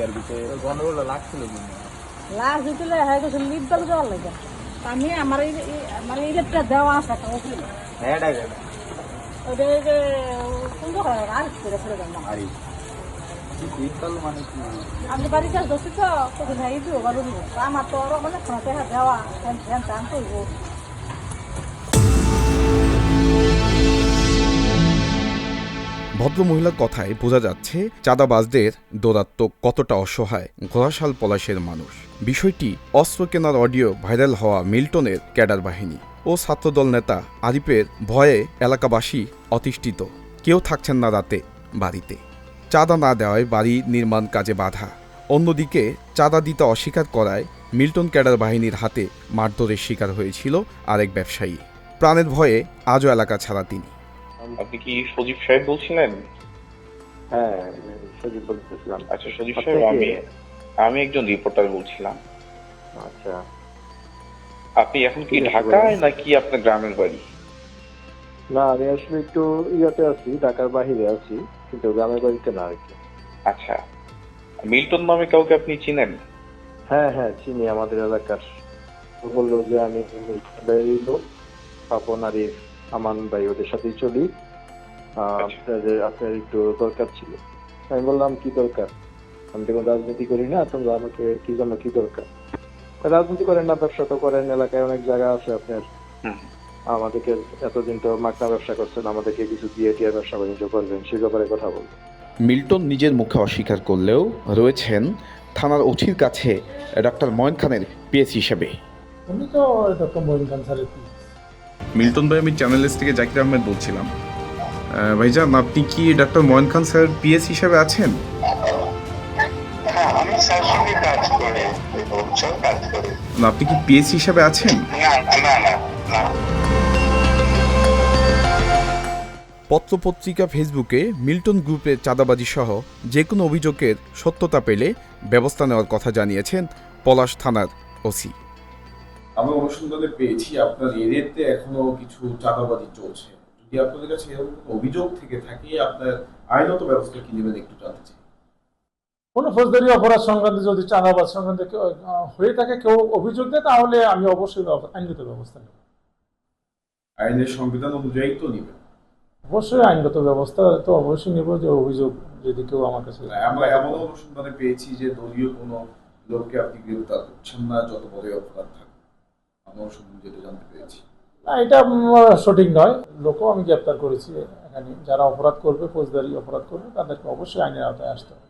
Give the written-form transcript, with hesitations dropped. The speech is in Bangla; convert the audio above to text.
এর ভিতরে গন্ডগোল লাগছিল কিন্তু লাশ দিলে হয়তো লিপবাল যাওয়ার লাগে আমি আমার ইলেকট্রা দেওয়া আছে একটা ওষুধ হ্যাঁ ডাইরেক্ট ওটা যে সুন্দর হয় আর করে ফেলে গেলাম আরে শীতকাল মানে কি আপনি বাড়ি কাজ ধরছি তো তখন এই দিও বাড়ুন আমার তো আরো মানে টাকা দেওয়া ধ্যান টান করবো ভদ্রমহিলার কথায় বোঝা যাচ্ছে চাঁদাবাজদের দৌরাত্ম কতটা অসহায় ঘোড়াশাল পলাশের মানুষ। বিষয়টি অস্ত্র কেনার অডিও ভাইরাল হওয়া মিল্টনের ক্যাডার বাহিনী ও ছাত্রদল নেতা আরিফের ভয়ে এলাকাবাসী অতিষ্ঠিত। কেউ থাকছেন না রাতে বাড়িতে। চাঁদা না দেওয়ায় বাড়ি নির্মাণ কাজে বাধা। অন্যদিকে চাঁদা দিতে অস্বীকার করায় মিল্টন ক্যাডার বাহিনীর হাতে মারধরের শিকার হয়েছিল আরেক ব্যবসায়ী। প্রাণের ভয়ে আজও এলাকা ছাড়া তিনি। আপনি কি সজীব সাহেব বলছিলেন? হ্যাঁ, সজীব বলতেছিলাম। আচ্ছা সজীব সাহেব, আমি একজন রিপোর্টার বলছিলাম। আচ্ছা, আপনি এখন কি ঢাকায় নাকি আপনার গ্রামের বাড়ি? না আমি আসলে একটু ইয়াতে আছি, ঢাকার বাহিরে আছি, কিন্তু গ্রামের বাড়িতে না আর কি। আচ্ছা, মিল্টন নামে কাউকে আপনি চিনেন? হ্যাঁ হ্যাঁ চিনি, আমাদের এলাকার। ও বললো যে আমি লোক পাপন আরিফ আমান ভাই ওদের সাথেই চলি, আপনার একটু দরকার ছিল। আমি বললাম কি দরকার? আমি তো রাজনীতি করি না, তোমরা আমাকে কি জন্য কি দরকার? রাজনীতি করেন না, ব্যবসা তো করেন, এলাকায় অনেক জায়গা আছে আপনার, আমাদেরকে এতদিন তো মাগনা ব্যবসা করছেন, আমাদেরকে কিছু দিয়ে টিয়া ব্যবসা বাণিজ্য করবেন, সেই ব্যাপারে কথা বলবেন। মিল্টন নিজের মুখে অস্বীকার করলেও রয়েছেন থানার ওসির কাছে ডক্টর মঈন খানের পিএস হিসেবে। উনি তো ডক্টর মঈন খান স্যারের পিএস। মিল্টন ভাই, আমি চ্যানেলস থেকে জাকির আহমেদ বলছিলাম। ভাইজান, আপনি কি ডক্টর মঈন খান স্যার পিএস হিসেবে আছেন? আমি স্যার সঙ্গে কাজ করি, কাজ করি। না, আপনি কি পিএস হিসেবে আছেন? না। পত্রপত্রিকা, ফেসবুকে মিল্টন গ্রুপের চাঁদাবাজি সহ যে কোনো অভিযোগের সত্যতা পেলে ব্যবস্থা নেওয়ার কথা জানিয়েছেন পলাশ থানার ওসি। আমি অনুসন্ধানে পেয়েছি আপনার এরিয়াতে এখনো কিছু চাঁদাবাজি চলছে। যদি আপনাদের কাছে এরকম অভিযোগ থেকে থাকে, আপনার আইনত ব্যবস্থা কি নেবেন একটু জানতে চাই। কোনো ফৌজদারি অপরাধ সংক্রান্ত যদি চাঁদাবাজ সংক্রান্ত হয়ে থাকে, কেউ অভিযোগ দেয়, তাহলে আমি অবশ্যই আইনগত ব্যবস্থা নেব। আইনের সংবিধান অনুযায়ী তো নেবেন? অবশ্যই আইনগত ব্যবস্থা তো অবশ্যই নেব, যে অভিযোগ যদি কেউ আমার কাছে। আমরা এমন অনুসন্ধানে পেয়েছি যে দলীয় কোনো লোককে আপনি গ্রেফতার করছেন না, যত বড় অপরাধ থাকে। আমরা অনুসন্ধান যেটা জানতে পেরেছি না, এটা সঠিক নয়। লোকও আমি গ্রেপ্তার করেছি এখানে, যারা অপরাধ করবে, ফৌজদারি অপরাধ করবে, তাদেরকে অবশ্যই আইনের আওতায় আসতে হবে।